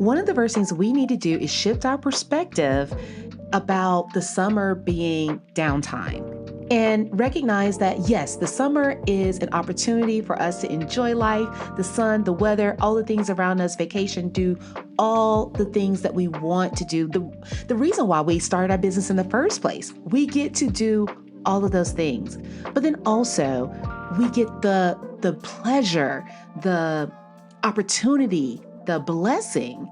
one of the first things we need to do is shift our perspective about the summer being downtime and recognize that, yes, the summer is an opportunity for us to enjoy life, the sun, the weather, all the things around us, vacation, do all the things that we want to do. The reason why we started our business in the first place, we get to do all of those things. But then also we get the pleasure, the opportunity, the blessing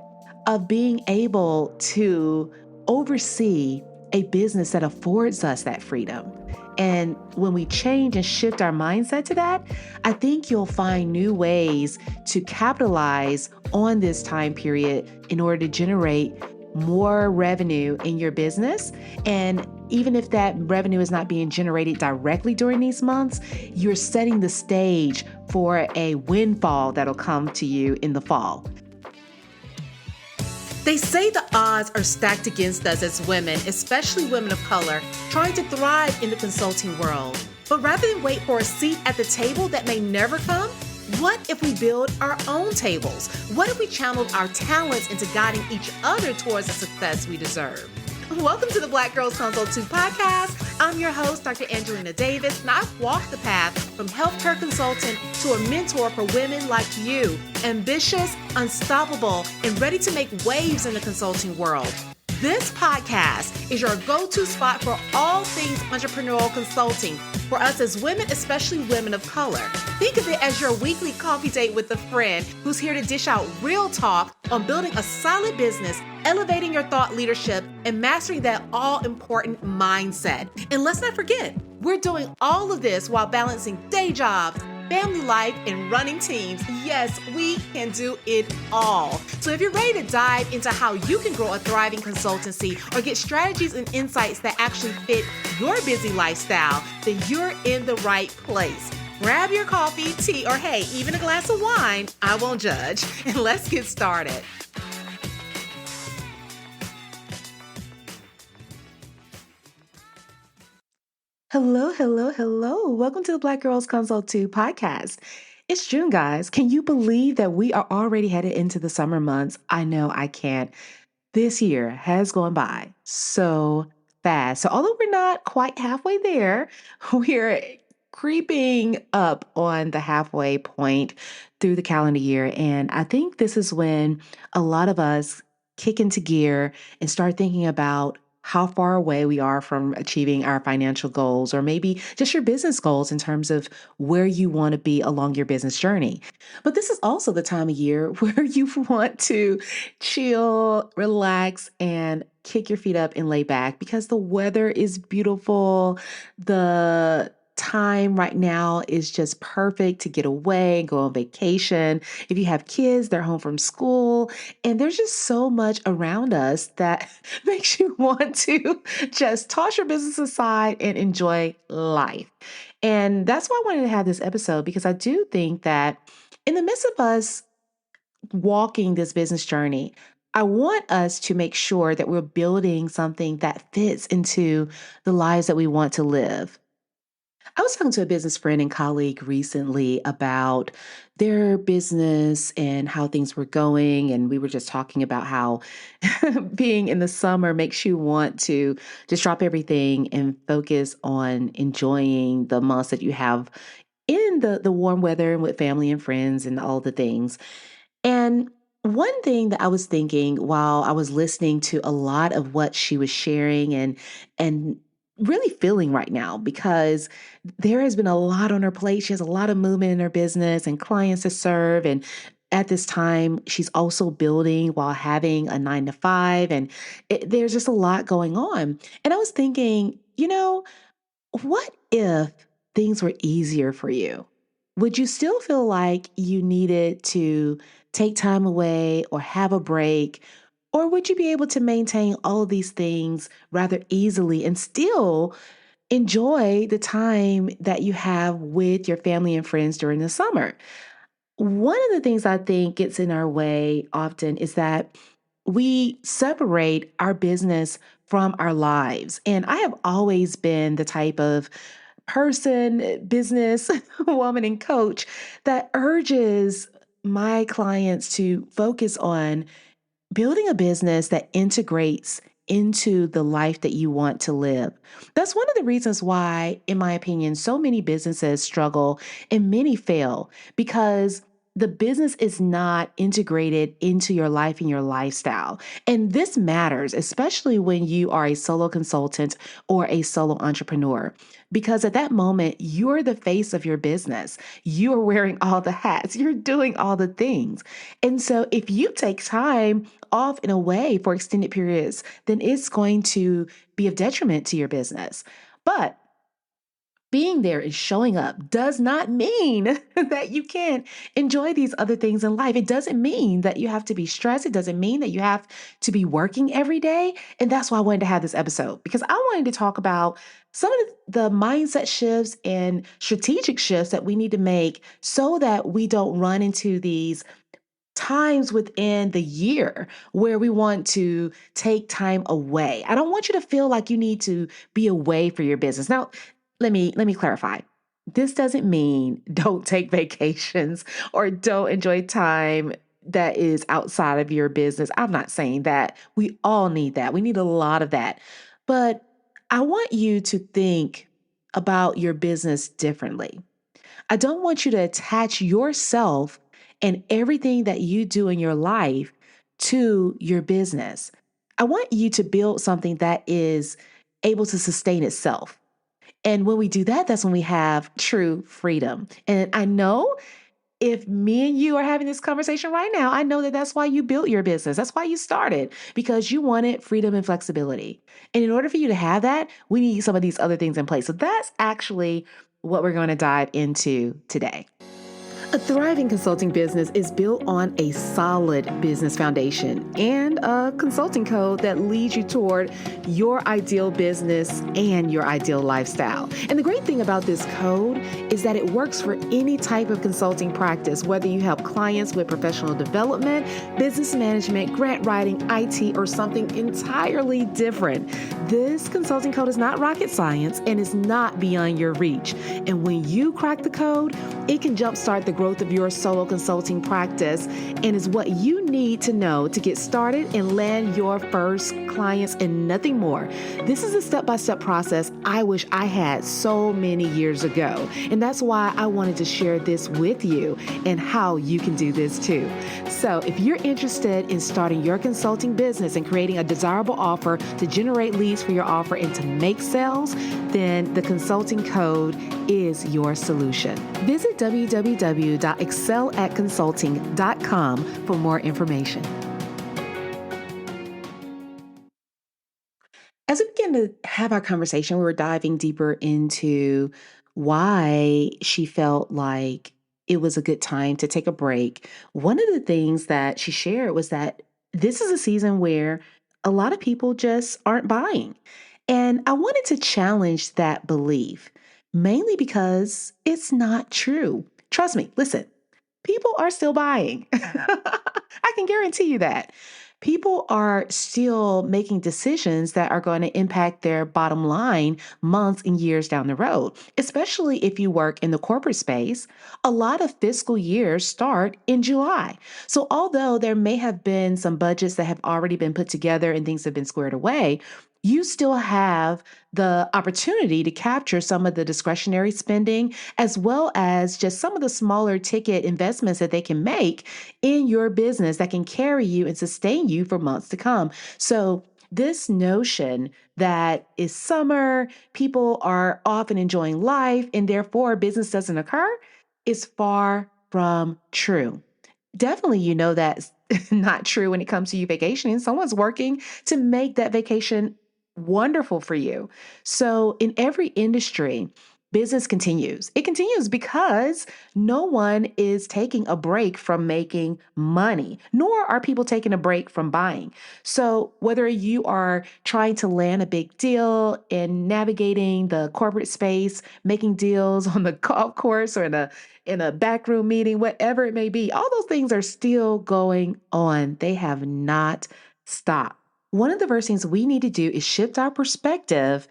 of being able to oversee a business that affords us that freedom. And when we change and shift our mindset to that, I think you'll find new ways to capitalize on this time period in order to generate more revenue in your business. And even if that revenue is not being generated directly during these months, you're setting the stage for a windfall that'll come to you in the fall. They say the odds are stacked against us as women, especially women of color, trying to thrive in the consulting world. But rather than wait for a seat at the table that may never come, what if we build our own tables? What if we channeled our talents into guiding each other towards the success we deserve? Welcome to the Black Girls Consult 2 podcast. I'm your host, Dr. Angelina Davis, and I've walked the path from healthcare consultant to a mentor for women like you, ambitious, unstoppable, and ready to make waves in the consulting world. This podcast is your go-to spot for all things entrepreneurial consulting for us as women, especially women of color. Think of it as your weekly coffee date with a friend who's here to dish out real talk on building a solid business, elevating your thought leadership, and mastering that all-important mindset. And let's not forget, we're doing all of this while balancing day jobs, family life, and running teams. Yes, we can do it all. So if you're ready to dive into how you can grow a thriving consultancy or get strategies and insights that actually fit your busy lifestyle, then you're in the right place. Grab your coffee, tea, or hey, even a glass of wine. I won't judge. And let's get started. Hello, hello, hello. Welcome to the Black Girls Consult 2 podcast. It's June, guys. Can you believe that we are already headed into the summer months? I know I can't. This year has gone by so fast. So although we're not quite halfway there, we're creeping up on the halfway point through the calendar year. And I think this is when a lot of us kick into gear and start thinking about how far away we are from achieving our financial goals, or maybe just your business goals in terms of where you want to be along your business journey. But this is also the time of year where you want to chill, relax, and kick your feet up and lay back because the weather is beautiful. The time right now is just perfect to get away, go on vacation. If you have kids, they're home from school, and there's just so much around us that makes you want to just toss your business aside and enjoy life. And that's why I wanted to have this episode, because I do think that in the midst of us walking this business journey, I want us to make sure that we're building something that fits into the lives that we want to live. I was talking to a business friend and colleague recently about their business and how things were going. And we were just talking about how being in the summer makes you want to just drop everything and focus on enjoying the months that you have in the warm weather and with family and friends and all the things. And one thing that I was thinking while I was listening to a lot of what she was sharing and really feeling right now, because there has been a lot on her plate. She has a lot of movement in her business and clients to serve. And at this time, she's also building while having a 9 to 5. And there's just a lot going on. And I was thinking, what if things were easier for you? Would you still feel like you needed to take time away or have a break? Or would you be able to maintain all of these things rather easily and still enjoy the time that you have with your family and friends during the summer? One of the things I think gets in our way often is that we separate our business from our lives. And I have always been the type of person, business woman, and coach that urges my clients to focus on building a business that integrates into the life that you want to live. That's one of the reasons why, in my opinion, so many businesses struggle and many fail because the business is not integrated into your life and your lifestyle. And this matters, especially when you are a solo consultant or a solo entrepreneur, because at that moment, you're the face of your business. You're wearing all the hats, you're doing all the things. And so if you take time off in a way for extended periods, then it's going to be of detriment to your business. But being there and showing up does not mean that you can't enjoy these other things in life. It doesn't mean that you have to be stressed. It doesn't mean that you have to be working every day. And that's why I wanted to have this episode because I wanted to talk about some of the mindset shifts and strategic shifts that we need to make so that we don't run into these times within the year where we want to take time away. I don't want you to feel like you need to be away for your business. Now, let me clarify. This doesn't mean don't take vacations or don't enjoy time that is outside of your business. I'm not saying that. We all need that. We need a lot of that. But I want you to think about your business differently. I don't want you to attach yourself and everything that you do in your life to your business. I want you to build something that is able to sustain itself. And when we do that, that's when we have true freedom. And I know if me and you are having this conversation right now, I know that that's why you built your business. That's why you started because you wanted freedom and flexibility. And in order for you to have that, we need some of these other things in place. So that's actually what we're going to dive into today. A thriving consulting business is built on a solid business foundation and a consulting code that leads you toward your ideal business and your ideal lifestyle. And the great thing about this code is that it works for any type of consulting practice, whether you help clients with professional development, business management, grant writing, IT, or something entirely different. This consulting code is not rocket science and is not beyond your reach. And when you crack the code, it can jumpstart the growth of your solo consulting practice and is what you need to know to get started and land your first clients and nothing more. This is a step-by-step process I wish I had so many years ago. And that's why I wanted to share this with you and how you can do this too. So if you're interested in starting your consulting business and creating a desirable offer to generate leads for your offer and to make sales, then the consulting code is your solution. Visit www.excelatconsulting.com for more information. As we begin to have our conversation, we were diving deeper into why she felt like it was a good time to take a break. One of the things that she shared was that this is a season where a lot of people just aren't buying. And I wanted to challenge that belief, mainly because it's not true. Trust me, listen, people are still buying. I can guarantee you that. People are still making decisions that are going to impact their bottom line months and years down the road, especially if you work in the corporate space. A lot of fiscal years start in July. So, although there may have been some budgets that have already been put together and things have been squared away, you still have the opportunity to capture some of the discretionary spending as well as just some of the smaller ticket investments that they can make in your business that can carry you and sustain you for months to come. So, this notion that is summer, people are off and enjoying life, and therefore business doesn't occur is far from true. Definitely, you know that's not true when it comes to you vacationing. Someone's working to make that vacation wonderful for you. So, in every industry, business continues. It continues because no one is taking a break from making money, nor are people taking a break from buying. So, whether you are trying to land a big deal in navigating the corporate space, making deals on the golf course or in a backroom meeting, whatever it may be, all those things are still going on. They have not stopped. One of the first things we need to do is shift our perspective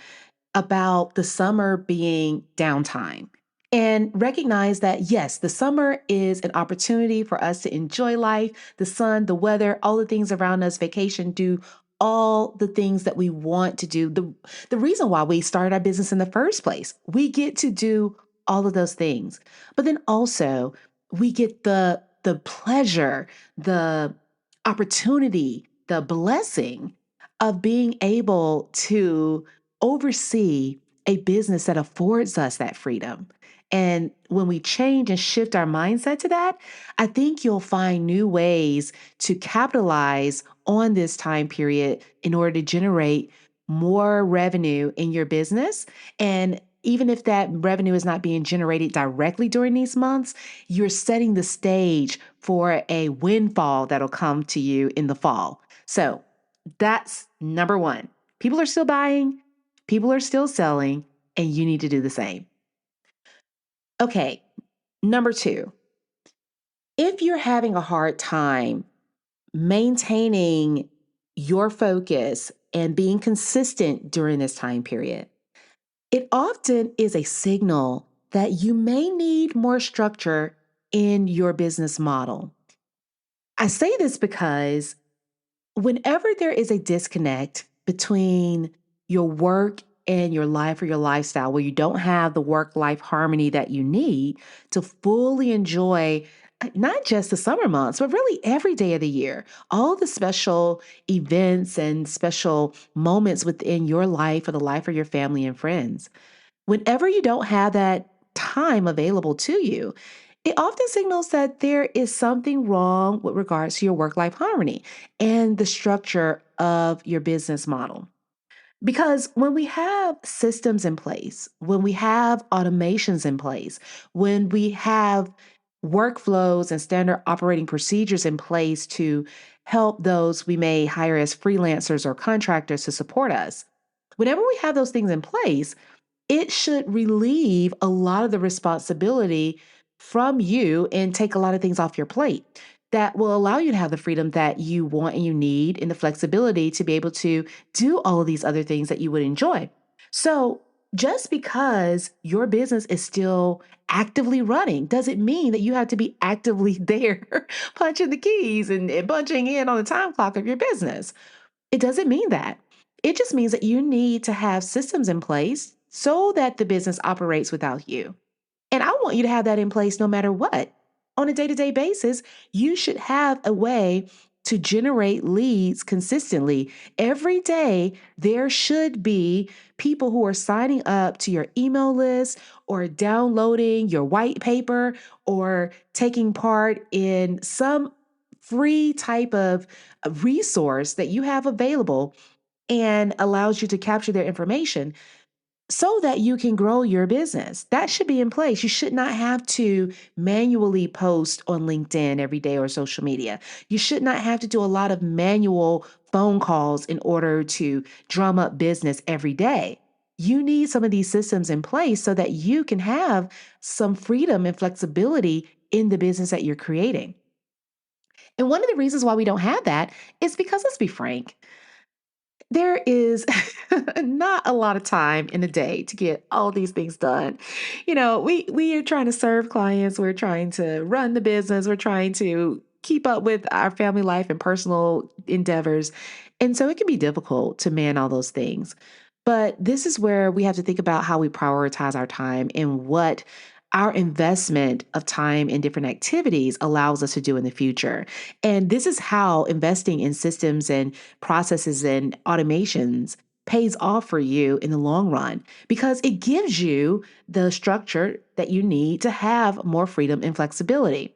about the summer being downtime. and recognize that, yes, the summer is an opportunity for us to enjoy life, the sun, the weather, all the things around us, vacation, do all the things that we want to do. The reason why we started our business in the first place, we get to do all of those things. But then also, we get the pleasure, the opportunity, the blessing of being able to oversee a business that affords us that freedom. And when we change and shift our mindset to that, I think you'll find new ways to capitalize on this time period in order to generate more revenue in your business. And even if that revenue is not being generated directly during these months, you're setting the stage for a windfall that'll come to you in the fall. So that's number one. People are still buying, people are still selling, and you need to do the same. Okay, number two, if you're having a hard time maintaining your focus and being consistent during this time period, it often is a signal that you may need more structure in your business model. I say this because whenever there is a disconnect between your work and your life or your lifestyle, where you don't have the work life harmony that you need to fully enjoy not just the summer months, but really every day of the year, all the special events and special moments within your life or the life of your family and friends. Whenever you don't have that time available to you, it often signals that there is something wrong with regards to your work life harmony and the structure of your business model. Because when we have systems in place, when we have automations in place, when we have workflows and standard operating procedures in place to help those we may hire as freelancers or contractors to support us, whenever we have those things in place, it should relieve a lot of the responsibility from you and take a lot of things off your plate that will allow you to have the freedom that you want and you need and the flexibility to be able to do all of these other things that you would enjoy. So, just because your business is still actively running doesn't mean that you have to be actively there punching the keys and punching in on the time clock of your business. It doesn't mean that. It just means that you need to have systems in place so that the business operates without you. And I want you to have that in place no matter what. On a day to day basis, you should have a way to generate leads consistently. Every day, there should be people who are signing up to your email list or downloading your white paper or taking part in some free type of resource that you have available and allows you to capture their information so that you can grow your business. That should be in place. You should not have to manually post on LinkedIn every day or social media. You should not have to do a lot of manual phone calls in order to drum up business every day. You need some of these systems in place so that you can have some freedom and flexibility in the business that you're creating. And one of the reasons why we don't have that is because, let's be frank, there is not a lot of time in a day to get all these things done. We are trying to serve clients, we're trying to run the business, we're trying to keep up with our family life and personal endeavors. And so it can be difficult to man all those things. But this is where we have to think about how we prioritize our time and what our investment of time in different activities allows us to do in the future. And this is how investing in systems and processes and automations pays off for you in the long run because it gives you the structure that you need to have more freedom and flexibility.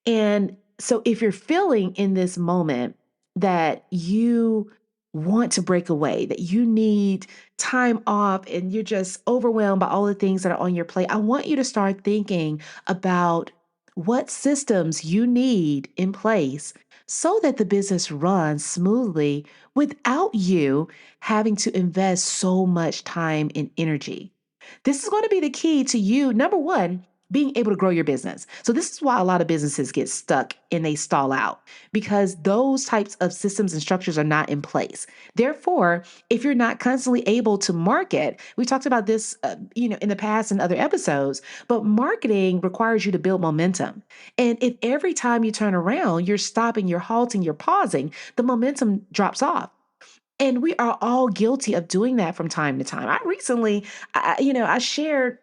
And so if you're feeling in this moment that you want to break away, that you need time off and you're just overwhelmed by all the things that are on your plate, I want you to start thinking about what systems you need in place so that the business runs smoothly without you having to invest so much time and energy. This is going to be the key to you, number one, being able to grow your business. So this is why a lot of businesses get stuck and they stall out because those types of systems and structures are not in place. Therefore, if you're not constantly able to market, we talked about this, in the past in other episodes, but marketing requires you to build momentum. And if every time you turn around, you're stopping, you're halting, you're pausing, the momentum drops off. And we are all guilty of doing that from time to time. I recently, I shared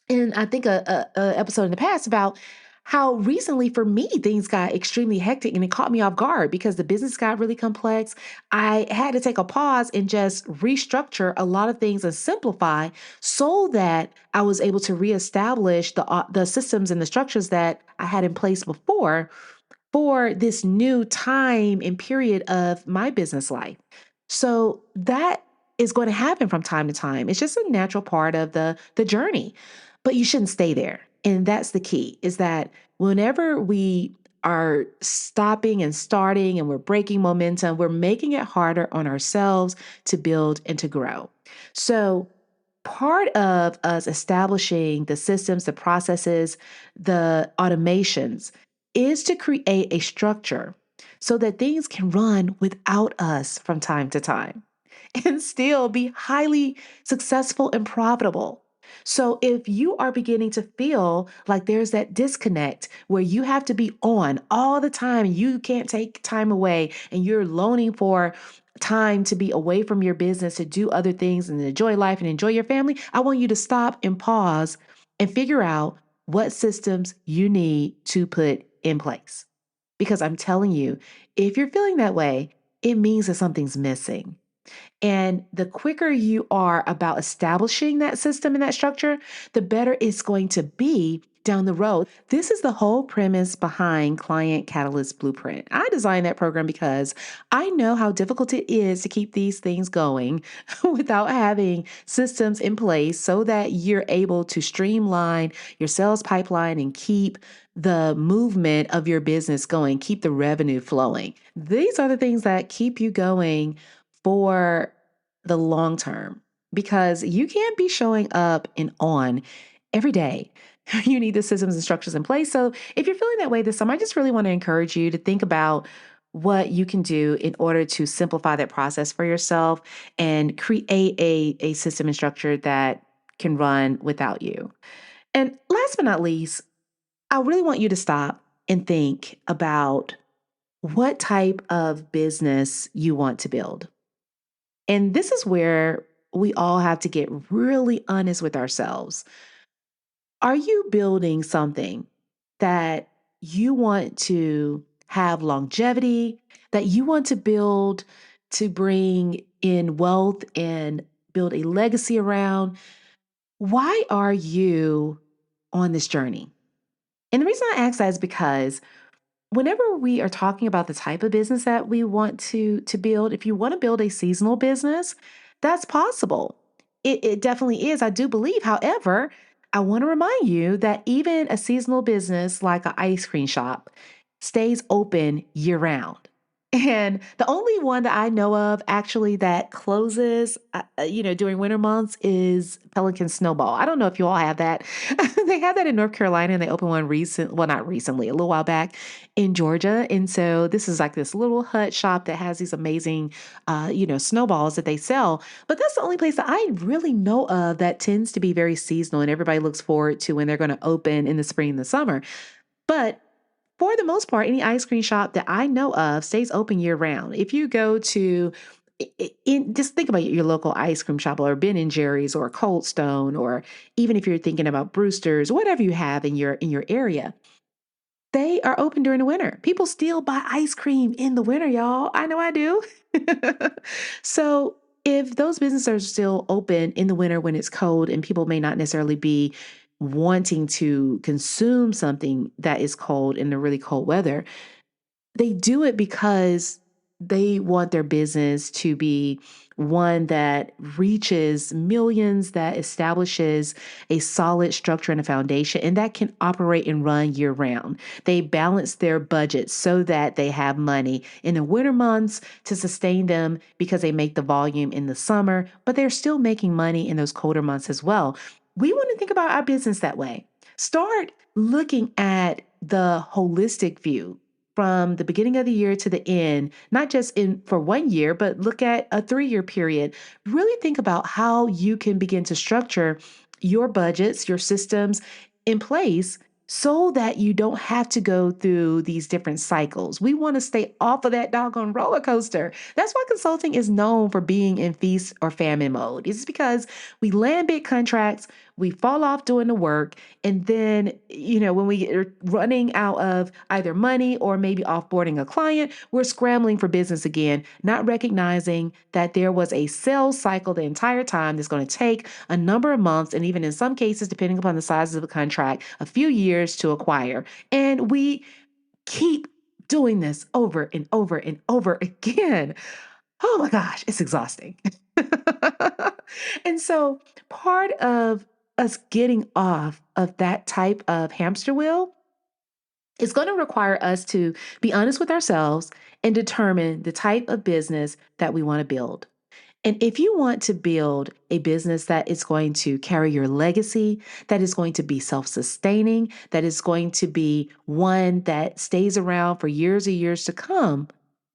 in I think a episode in the past about how recently for me things got extremely hectic and it caught me off guard because the business got really complex. I had to take a pause and just restructure a lot of things and simplify so that I was able to reestablish the systems and the structures that I had in place before for this new time and period of my business life. So that is going to happen from time to time. It's just a natural part of the journey. But you shouldn't stay there. And that's the key is that whenever we are stopping and starting and we're breaking momentum, we're making it harder on ourselves to build and to grow. So part of us establishing the systems, the processes, the automations is to create a structure so that things can run without us from time to time and still be highly successful and profitable. So if you are beginning to feel like there's that disconnect where you have to be on all the time, you can't take time away and you're loaning for time to be away from your business to do other things and enjoy life and enjoy your family, I want you to stop and pause and figure out what systems you need to put in place. Because I'm telling you, if you're feeling that way, it means that something's missing. And the quicker you are about establishing that system and that structure, the better it's going to be down the road. This is the whole premise behind Client Catalyst Blueprint. I designed that program because I know how difficult it is to keep these things going without having systems in place so that you're able to streamline your sales pipeline and keep the movement of your business going, keep the revenue flowing. These are the things that keep you going for the long term because you can't be showing up and on every day. You need the systems and structures in place. So if you're feeling that way this summer, I just really want to encourage you to think about what you can do in order to simplify that process for yourself and create a system and structure that can run without you. And last but not least, I really want you to stop and think about what type of business you want to build. And this is where we all have to get really honest with ourselves. Are you building something that you want to have longevity, that you want to build to bring in wealth and build a legacy around? Why are you on this journey? And the reason I ask that is because whenever we are talking about the type of business that we want to build, if you want to build a seasonal business, that's possible. It definitely is. I do believe. However, I want to remind you that even a seasonal business like an ice cream shop stays open year round. And the only one that I know of actually that closes, during winter months is Pelican Snowball. I don't know if you all have that. They have that in North Carolina and they opened one not recently, a little while back in Georgia. And so this is like this little hut shop that has these amazing, snowballs that they sell. But that's the only place that I really know of that tends to be very seasonal and everybody looks forward to when they're going to open in the spring and the summer. But for the most part, any ice cream shop that I know of stays open year round. If you go to just think about your local ice cream shop or Ben and Jerry's or Cold Stone, or even if you're thinking about Brewster's, whatever you have in your area, they are open during the winter. People still buy ice cream in the winter, y'all. I know I do. So if those businesses are still open in the winter when it's cold and people may not necessarily be wanting to consume something that is cold in the really cold weather, they do it because they want their business to be one that reaches millions, that establishes a solid structure and a foundation, and that can operate and run year round. They balance their budget so that they have money in the winter months to sustain them because they make the volume in the summer, but they're still making money in those colder months as well. We want to think about our business that way. Start looking at the holistic view from the beginning of the year to the end, not just in for 1 year, but look at a 3-year period. Really think about how you can begin to structure your budgets, your systems in place so that you don't have to go through these different cycles. We want to stay off of that doggone roller coaster. That's why consulting is known for being in feast or famine mode. It's because we land big contracts, we fall off doing the work, and then, when we are running out of either money or maybe offboarding a client, we're scrambling for business again, not recognizing that there was a sales cycle the entire time that's going to take a number of months, and even in some cases, depending upon the size of the contract, a few years to acquire. And we keep doing this over and over and over again. Oh my gosh, it's exhausting. And so part of us getting off of that type of hamster wheel is going to require us to be honest with ourselves and determine the type of business that we want to build. And if you want to build a business that is going to carry your legacy, that is going to be self sustaining, that is going to be one that stays around for years and years to come,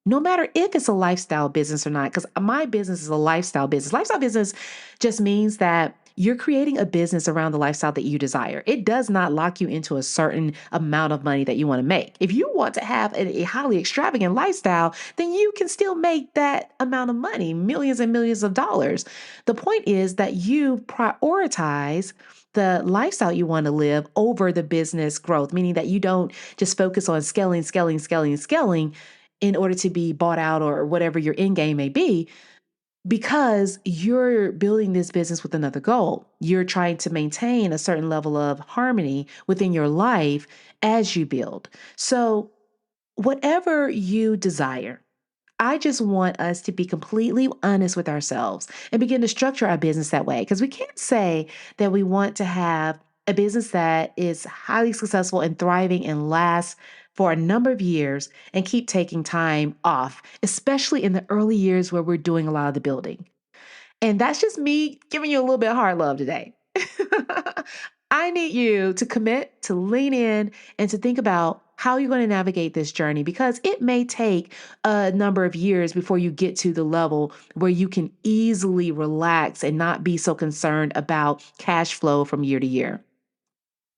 no matter if it's a lifestyle business or not, because my business is a lifestyle business. Lifestyle business just means that you're creating a business around the lifestyle that you desire. It does not lock you into a certain amount of money that you want to make. If you want to have a highly extravagant lifestyle, then you can still make that amount of money, millions and millions of dollars. The point is that you prioritize the lifestyle you want to live over the business growth, meaning that you don't just focus on scaling in order to be bought out or whatever your end game may be, because you're building this business with another goal. You're trying to maintain a certain level of harmony within your life as you build. So, whatever you desire, I just want us to be completely honest with ourselves and begin to structure our business that way. Because we can't say that we want to have a business that is highly successful and thriving and lasts for a number of years and keep taking time off, especially in the early years where we're doing a lot of the building. And that's just me giving you a little bit of hard love today. I need you to commit, to lean in, and to think about how you're going to navigate this journey, because it may take a number of years before you get to the level where you can easily relax and not be so concerned about cash flow from year to year.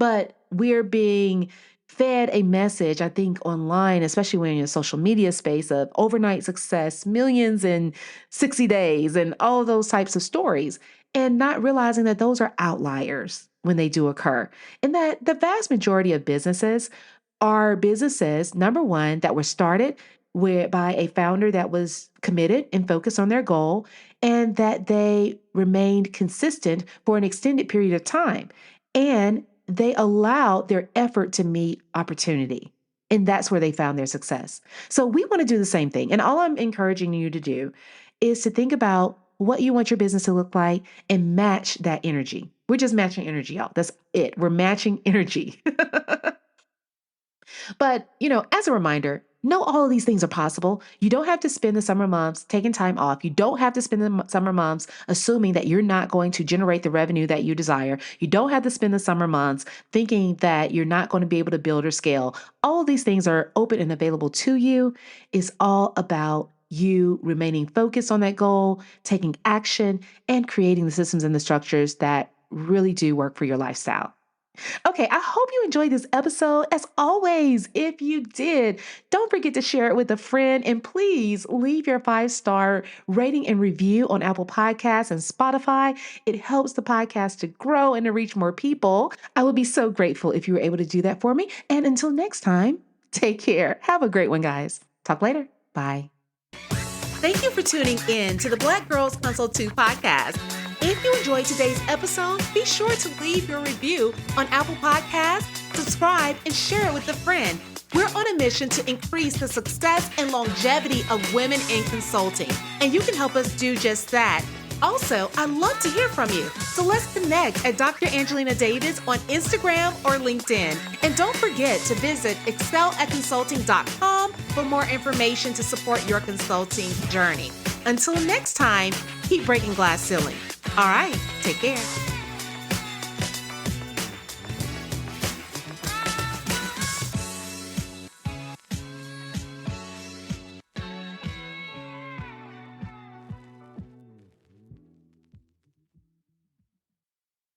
But we're being fed a message, I think, online, especially when you're in a social media space, of overnight success, millions in 60 days, and all of those types of stories, and not realizing that those are outliers when they do occur. And that the vast majority of businesses are businesses, number one, that were started by a founder that was committed and focused on their goal, and that they remained consistent for an extended period of time. And they allowed their effort to meet opportunity. And that's where they found their success. So we want to do the same thing. And all I'm encouraging you to do is to think about what you want your business to look like and match that energy. We're just matching energy, y'all. That's it. We're matching energy. But, as a reminder, know all of these things are possible. You don't have to spend the summer months taking time off. You don't have to spend the summer months assuming that you're not going to generate the revenue that you desire. You don't have to spend the summer months thinking that you're not going to be able to build or scale. All of these things are open and available to you. It's all about you remaining focused on that goal, taking action, and creating the systems and the structures that really do work for your lifestyle. Okay, I hope you enjoyed this episode. As always, if you did, don't forget to share it with a friend, and please leave your 5-star rating and review on Apple Podcasts and Spotify. It helps the podcast to grow and to reach more people. I would be so grateful if you were able to do that for me. And until next time, take care. Have a great one, guys. Talk later. Bye. Thank you for tuning in to the Black Girls Consult 2 podcast. If you enjoyed today's episode, be sure to leave your review on Apple Podcasts, subscribe, and share it with a friend. We're on a mission to increase the success and longevity of women in consulting, and you can help us do just that. Also, I'd love to hear from you, so let's connect at Dr. Angelina Davis on Instagram or LinkedIn. And don't forget to visit excelatconsulting.com for more information to support your consulting journey. Until next time, keep breaking glass ceilings. All right, take care.